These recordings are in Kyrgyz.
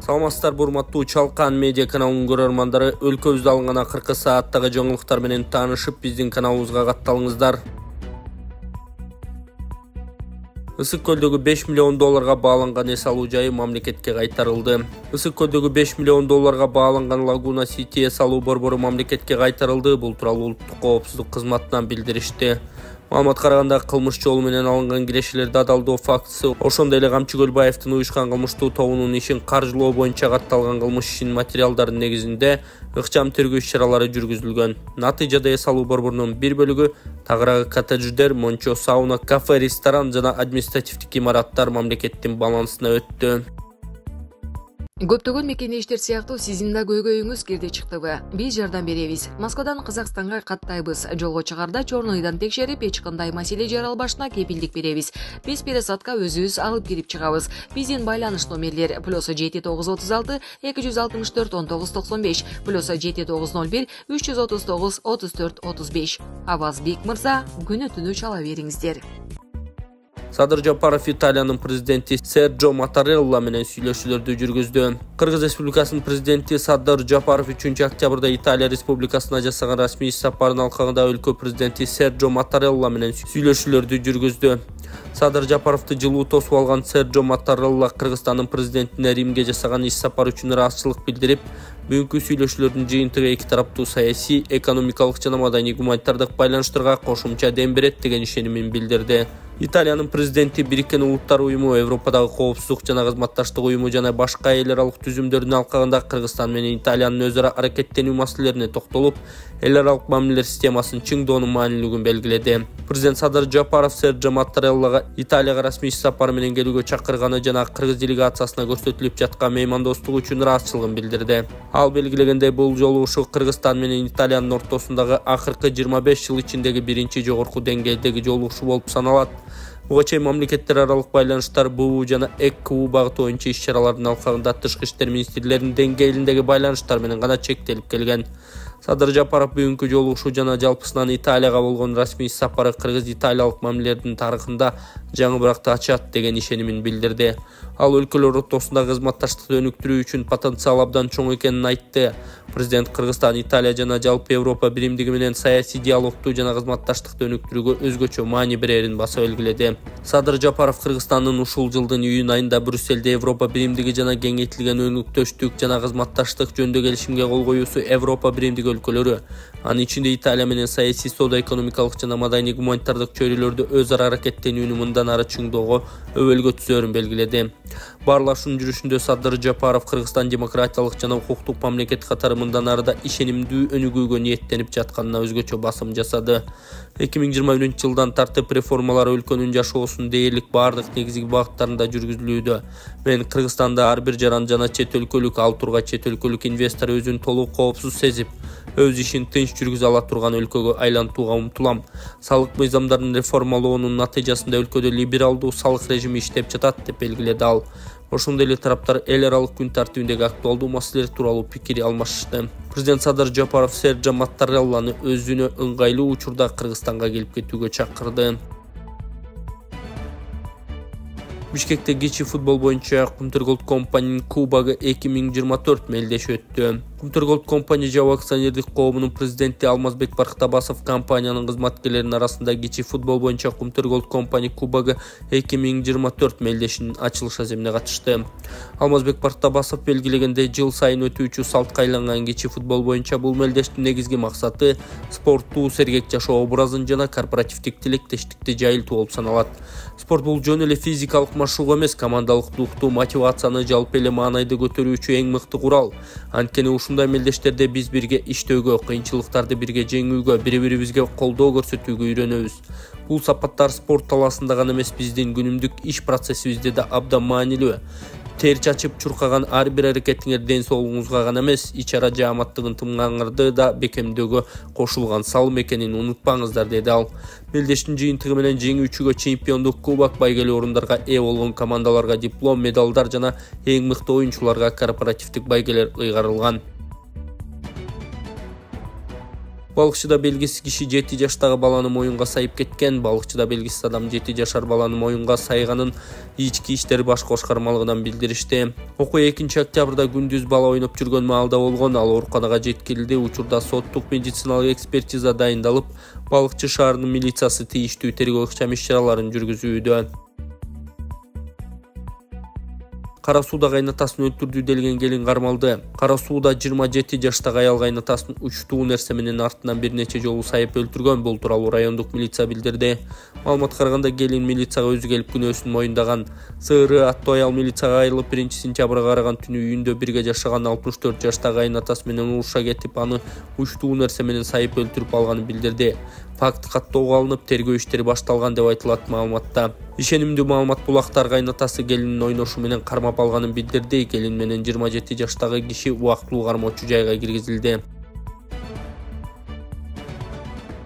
Саламатсыздар урматтуу Чалкан медиа каналынын көрөрмандары, өлкөбүздө алынган акыркы сааттагы жаңылыктар менен таанышып, биздин каналыбызга катталыңыздар. Ысык көлдөгү 5 миллион долларга бааланган эс алуу жайы мамлекетке кайтарылды. Ысык көлдөгү 5 миллион долларга бааланган Лагуна Сити эс алуу борбору мамлекетке кайтарылды. Бул тууралуу улуттук коопсуздук кызматынан билдиришти. Маалымат караганда, кылмыш жолу менен алынган кирешелерди адалдоо фактысы, ошондой эле Камчы Көлбаевдин уюшкан кылмыштуу тобунун ишин каржылоо боюнча катталган кылмыш ишинин материалдарынын негизинде ыкчам тергөө иш-чаралары жүргүзүлгөн. Натыйжада эс алуу борборунун бир бөлүгү тагыраагы коттедждер, мончо, сауна, кафе, ресторан жана административдик имараттар мамлекеттин балансына өттү. Көптөгөн мекендештер сыяктуу сиздин да көйгөйүңүз кирди чыктыбы? Биз жардам беребиз. Москвадан Казакстанга каттайбыз. Жолго чыгарда чорнойдан текшерип, эч кандай маселе жаралбашына кепилдик беребиз. Биз пересадка өзүбүз алып кирип чыгабыз. Биздин байланыш номерлер +7936 264 1995 +7901 339 34 35. Авазбек мырза, күнү түнү чала бериңиздер. Садыр Жапаров Италиянын президенти Серджо Маттарелла менен сүйлөшүүлөрдү жүргүздү. Кыргыз Республикасынын президенти Садыр Жапаров 3 октябрда Италия Республикасына жасаган расмий сапарынын алкагында өлкө президенти Серджо Маттарелла менен сүйлөшүүлөрдү жүргүздү. Садыр Жапаровду жылуу тосуп алган Серджо Маттарелла Кыргызстандын президентине Римге жасаган иш сапар үчүн ыраазычылык билдирип, бүгүнкү сүйлөшүүлөрдүн жыйынтыгы эки тараптуу саясий, экономикалык жана маданий гуманитардык байланыштарга кошумча дем берет деген ишенимин билдирди. Италиянын президенти Бириккен Улуттар уюму, Европадагы коопсуздук жана кызматташтык уюму жана башка эл аралык түзүмдөрдүн алкагында Кыргызстан менен Италиянын өзара аракеттенүү маселелерине токтолуп, эл аралык мамилелер системасын чыңдоонун маанилүүлүгүн белгиледи. Президент Садыр Жапаров Серджо Маттареллага Италияга расмий сапар менен келүүгө чакырганы жана кыргыз делегациясына көрсөтүлүп жаткан меймандостук үчүн ыраазычылыгын билдирди. Ал белгилегендей, бул жолу ушу Кыргызстан менен Италиянын ортосундагы акыркы 25 жыл ичиндеги биринчи жогорку деңгээлдеги жолугушуу болуп саналат. Буга чейин мамлекеттер аралык байланыштар БУ жана ЭККУ багыты боюнча иш-чаралардын алкагында тышкы иштер министрлеринин деңгээлиндеги байланыштар менен гана чектелип келген. Садыр Жапаров бүгүнкү жолугушуу жана жалпысынан Италияга болгон расмий сапары кыргыз-италиялык мамилелердин тарыхында жаңы быракты ачат деген ишенимин билдирди. Ал өлкөлөр ортосундагы кызматташтыкты өнүктүрүү үчүн потенциал абдан чоң экенин айтты. Президент Кыргызстан, Италия жана жалпы Европа биримдиги менен саясий диалогту жана кызматташтыкты өнүктүрүүгө өзгөчө маани берерин баса белгиледи. Садыр Жапаров Кыргызстандын ушул жылдын июнь айында Брюссельде Европа биримдиги жана кеңейтилген өнүктөштүк жана кызматташтык жөнүндө келишимге кол коюусу Европа биримдиги өлкөлөрү, анын ичинде Италия менен саясий, соода, экономикалык жана маданий гуманитардык чөйрөлөрдө өз ара аракеттенүүнү мындан ары чыңдоого өбөлгө түзөрүн белгиледи. Баарлашуунун жүрүшүндө Садыр Жапаров Кыргызстан демократиялык жана укуктук мамлекет катары мындан арыда ишенимдүү өнүгүүгө ниеттенип жатканына өзгөчө басым жасады. 2021-жылдан тартып реформалар өлкөнүн жашоосунун дээрлик баардык негизги багыттарында жүргүзүлүүдө. Мен Кыргызстанда ар бир жаран жана чет өлкөлүк, ал тургай чет өлкөлүк инвестор өзүн толук коопсуз сезип, өз ишин тынч жүргүзө ала турган өлкөгө айлантууга умтулам. Салык мыйзамдарын реформалоонун натыйжасында өлкөдө либералдуу салык режими иштеп жатат деп белгиледи ал. Ошондой эле тараптар эл аралык күн тартибиндеги актуалдуу маселелер тууралуу пикир алмашышты. Президент Садыр Жапаров Серджо Маттарелланы өзүнө ыңгайлуу учурда Кыргызстанга келип кетүүгө чакырды. Бишкекте кичи футбол боюнча Кумтөр Голд компаниянын Кубогу 2024 мелдеши өттү. Кумтөр Голд компания жабык акционердик коомунун президенти Алмазбек Барктабасов компаниянын кызматкерлеринин арасында кичи футбол боюнча Кумтөр Голд компания Кубогу 2024 мелдешинин ачылыш аземине катышты. Алмазбек Барктабасов белгилегендей, жыл сайын өтүүчү салтка айланган кичи футбол боюнча бул мелдештин негизги максаты спорттуу сергек жашоо образын жана корпоративдик тилектештикти жайылтуу болуп саналат. Спорт бул жөн эле физикалык машыгуу эмес, командалык духту, мотивацияны, жалпы эле маанайды көтөрүүчү эң мыкты курал. Анткени ушундай мелдештерде биз бирге иштөөгө, кыйынчылыктарды бирге жеңүүгө, бири-бирибизге колдоо көрсөтүүгө үйрөнөбүз. Бул сапаттар спорт талаасында гана эмес, биздин күнүмдүк иш процессибизде да абдан маанилүү. Тер чачып чуркаган ар бир аракетиңер ден соолугуңузга гана эмес, ич-ара жааматтыгын тымгаңырды да бекемдөөгө кошулган салым экенин унутпаңыздар, деди ал. Мелдештин жыйынтыгы менен жеңүүчүгө чемпиондук кубок, байгелүү орундарга ээ болгон командаларга диплом, медалдар жана эң мыкты оюнчуларга корпоративдик байгелер ыйгарылган. Балыкчыда белгисиз киши 7 жаштагы баланы моюнга сайып кеткен. Балыкчыда белгисиз адам 7 жашар баланы моюнга сайганын ички иштер баш башкармалыгынан билдиришти. Окуя 2-октябрда күндүз бала ойноп жүргөн маалда болгон. Ал ооруканага жеткирилди. Учурда соттук медициналык экспертиза дайындалып, Балыкчы шаарынын милициясы тийиштүү тергөө иш-чараларын жүргүзүүдө. Кара сууда кайнатасын өлтүрдү делген келин кармалды. Кара сууда 27 жаштагы аял кайнатасын учтуу нерсе менен артынан бир нече жолу сайып өлтүргөн. Бул тууралуу райондук милиция билдирди. Маалыматка караганда келин милицияга өзү келип күнөөсүн моюндаган. СР аттуу аял милицияга айрылып 1-сентябрга караган түнү үйүндө бирге жашаган 64 жаштагы кайнатасы менен уруша кетип, аны учтуу нерсе менен сайып өлтүрүп алганын билдирди. Факт каттоого алынып, тергөө иштери башталган деп айтылат маалыматта. Ишенимдүү маалымат булактар кайнатасы келинин ойношу менен кармап алганын билдирди. Келин менен 27 жаштагы киши убактылуу кармоочу жайга киргизилди.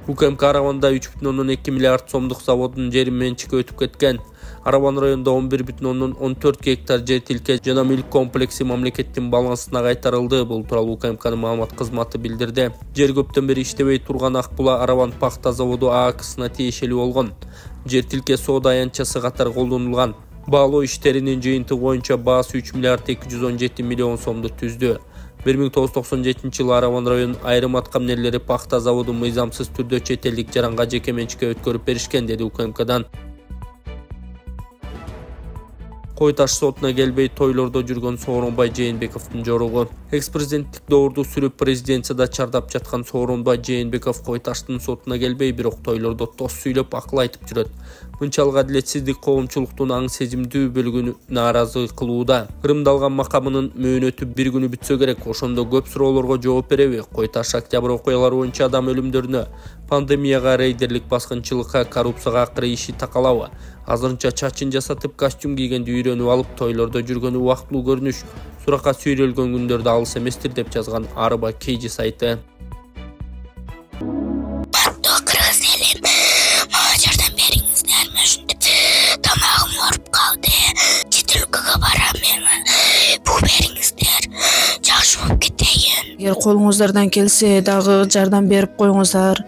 УКМК Араванда 3,2 миллиард сомдук заводдун жери менчикке өтүп кеткен. Араван районунда 11,14 гектар жер тилке жана мүлк комплекси мамлекеттин балансына кайтарылды. Бул тууралуу УКМКнын маалымат кызматы билдирди. Жер көптөн бери иштебей турган Акбула Араван пахта заводу ААКсына тиешелүү болгон. Жер тилке соода аянтчасы катары колдонулган. Баалоо иштеринин жыйынтыгы боюнча баасы 3 миллиард 217 миллион сомду түздү. 1997 жылы Араван районунун айрым аткамнерлери пахта заводун мыйзамсыз түрдө чет элдик жаранга жеке менчикке өткөрүп беришкен, деди УКМКдан. Кой Таш сотуна келбей тойлордо жүргөн Сооронбай Жээнбековдун жоругу. Экс-президенттик доорду сүрүп президенцияда чардап жаткан Сооронбай Жээнбеков Кой Таштын сотуна келбей, бирок тойлордо тос сүйлөп акыл айтып жүрөт. Мынчалык адилетсиздик коомчулуктун аң сезимдүү бөлүгүн нааразы кылууда. Ырымдалган макамынын мөөнөтү бир күнү бүтсө керек, ошондо көп суроолорго жооп береби? Кой Таш октябрь окуялары боюнча адам өлүмдөрүнө, пандемияга, рейдерлик баскынчылыкка, коррупцияга акыры иши такалабы? Азырынча чачын жасатып, костюм кийгенди үйрөнүп алып, тойлордо жүргөнү убактылуу көрүнүш, суракка сүйрөлгөн күндөрдө алыс эместир деп жазган Арба Кейжи сайты. Баттоо кыргыз элим, мага жардам бериңиздерми? Ушинтип тамагым ооруп калды. Чет өлкөгө барам мен. Бул бериңиздер. Жакшы болуп кетейин. Эгер колуңуздардан келсе дагы жардам берип коюңуздар.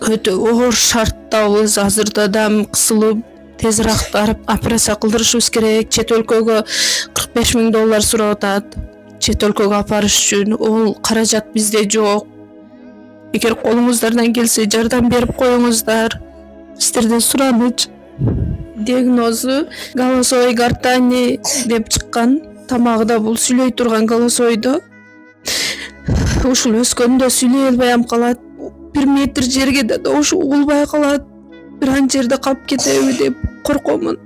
Өтө оор шарттабыз. Азырда дам кысылып, тезирээк барып операция кылдырышыбыз керек. Чет өлкөгө $45,000 сурап атат. Чет өлкөгө апарыш үчүн ол каражат бизде жок. Эгер колуңуздардан келсе жардам берип коюңуздар. Сиздерден сураныч. Диагнозу голосовой гортани деп чыккан. Тамагыда бул сүйлөй турган голосойдо. Ушул өскөндө сүйлөй албай калат. 1 метр жерге да ушу угулбай калат. Бир ан жерде калып кетеби деп коркомун.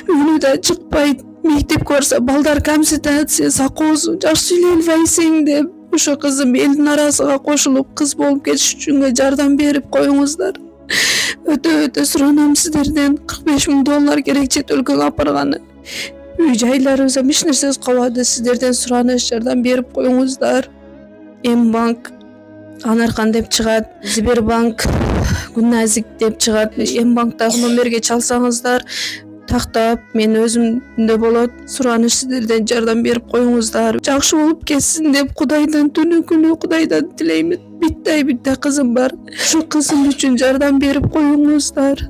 Үнү да чыкпайт. Мектепке барса балдар камситация, сакоосу жакшы сүйлөй албайсың деп. Ошо кызым элдин арасына кошулуп кыз болуп кетиш үчүн жардам берип коюңуздар. Өтө суранам сиздерден. $45,000 керек чет өлкөгө апарганы. Үй жайларыбызга эч нерсебиз калбады. Сиздерден сураныш, жардам берип коюңуздар. М-банк Анаркан деп чыгат, Сбербанк Гүнназик деп чыгат. М-банктагы номерге чалсаңыздар тактап мен өзүмдө болот. Сураныш, сиздерден жардам берип коюңуздар. Жакшы болуп кетсин деп Кудайдан түнү күнү Кудайдан тилеймин. Битте кызым бар. Ошо кызым үчүн жардам берип коюңуздар.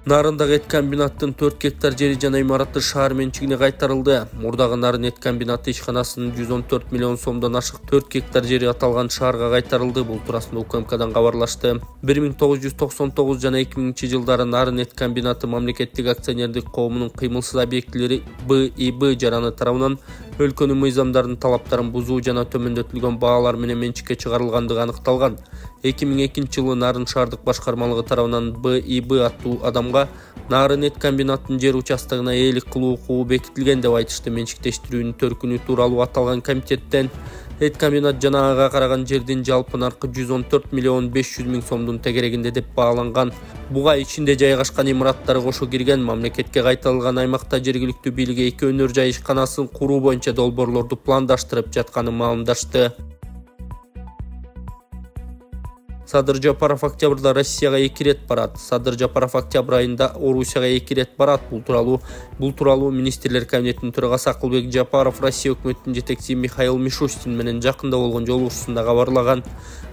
Нарындагы эт комбинаттын 4 гектар жери жана имараты шаар менчигине кайтарылды. Мурдагы Нарын эт комбинаты ишканасынын 114 миллион сомдон ашык 4 гектар жери аталган шаарга кайтарылды. Бул туурасында УКМКдан кабарлашты. 1999 жана 2000 жылдары Нарын эт комбинаты мамлекеттик акционердик коомунун кыймылсыз объектилери БИБ жараны тарабынан өлкөнүн мыйзамдарын талаптарын бузуу жана төмөндөтүлгөн баалар менен менчикке чыгарылгандыгы аныкталган. 2002 жылы Нарын шаардык башкармалыгы тарабынан БИБ аттуу адамга Нарын эт комбинаттын жер участогуна ээлик кылуу укугу бекитилген деп айтышты. Менчиктештирүүнүн төркүнү тууралуу аталган комитеттен эт комбинат жана ага караган жердин жалпы наркы 114 миллион 500 миң сомдун тегерегинде деп бааланган. Буга ичинде жайгашкан имараттары кошо кирген. Мамлекетке кайтарылган аймакта жергиликтүү бийлиги 2 өнөр жай ишканасын куруу боюнча долбоорлорду пландаштырып жатканын маалымдашты. Садыр Жапаров октябрда Россияга 2 рет барат. Садыр Жапаров октябрь айында Орусияга 2 рет барат. Бул тууралуу министрлер кабинетинин төрагасы Акылбек Жапаров Россия өкмөтүнүн жетекчиси Михаил Мишустин менен жакында болгон жолугушуусунда кабарлаган.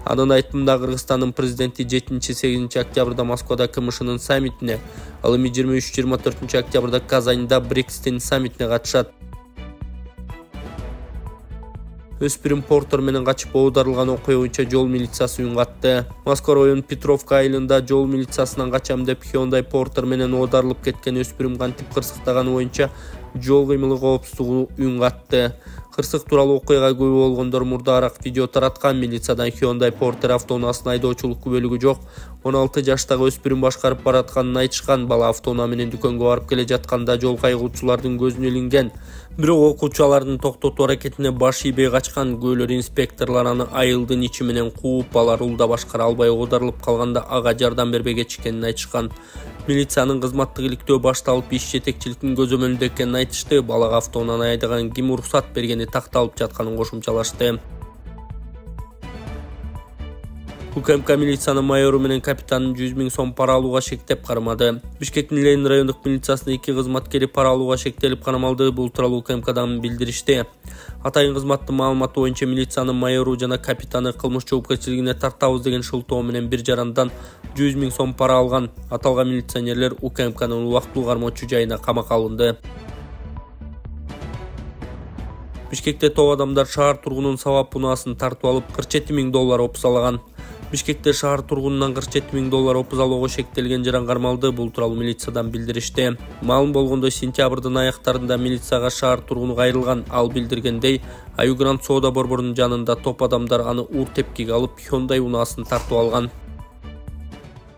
Анын айтымында Кыргызстандын президенти 7-8 октябрда Москвада КМШнын саммитине, ал эми 23-24 октябрда Казанда БРИКСтин саммитине катышат. Өспүрүм Портер менен качып оодарылган окуя боюнча жол милициясы үн катты. Москва районунун Петровка айылында жол милициясынан качам деп Hyundai Портер менен оодарылып кеткен өспүрүм кантип кырсыктаганы боюнча жол кыймылы коопсуздугу үн катты. Кырсык тууралуу окуяга күбө болгондор мурдаараак видео тараткан. Милициядан Hyundai Портер автоунаасынын айдоочулук күбөлүгү жок, 16 жаштагы өспүрүм башкарып баратканын айтышкан. Бала автоунаа менен дүкөнгө барып келе жатканда жол кайгылуучулардын көзүнө илинген. Бирок окуучулардын токтотуу аракетине баш ийбей качкан. Күбөлөр инспекторлор аны айылдын ичи менен кууп, бала рулда башкара албай оодарылып калганда ага жардам бербей кетишкенин айтышкан. Милициянын кызматтык иликтөө башталып, иш жетекчиликтин көзөмөлүндө экенин айтышты. Балага автоунааны айдаган ким уруксат бергени такталып жатканын кошумчалашты. УКМК милициянын майору менен капитанын 100 000 сом пара алууга шектеп кармады. Бишкектин Ленин райондук милициясынын 2 кызматкери пара алууга шектелип кармалды. Бул тууралуу УКМКдан билдиришти. Атайын кызматтын маалыматы боюнча милициянын майору жана капитаны кылмыш жоопкерчилигине тартабыз деген шылтоо менен бир жарандан 100 000 сом пара алган. Аталган милиционерлер УКМКнын убактылуу кармоочу жайына камакка алынды. Бишкекте топ адамдар шаар тургунунун сабап унаасын тартып алып $47 000 опузалаган. Бишкекте шаар тургунунан $47 000 опуз алууга шектелген жаран кармалды. Бул тууралуу милициядан билдиришти. Маалым болгондой, сентябрдын аяктарында милицияга шаар тургуну кайрылган. Ал билдиргендей, Аюгрант соода борборунун жанында топ адамдар аны уур тепкиге алып Hyundai унаасын тартып алган.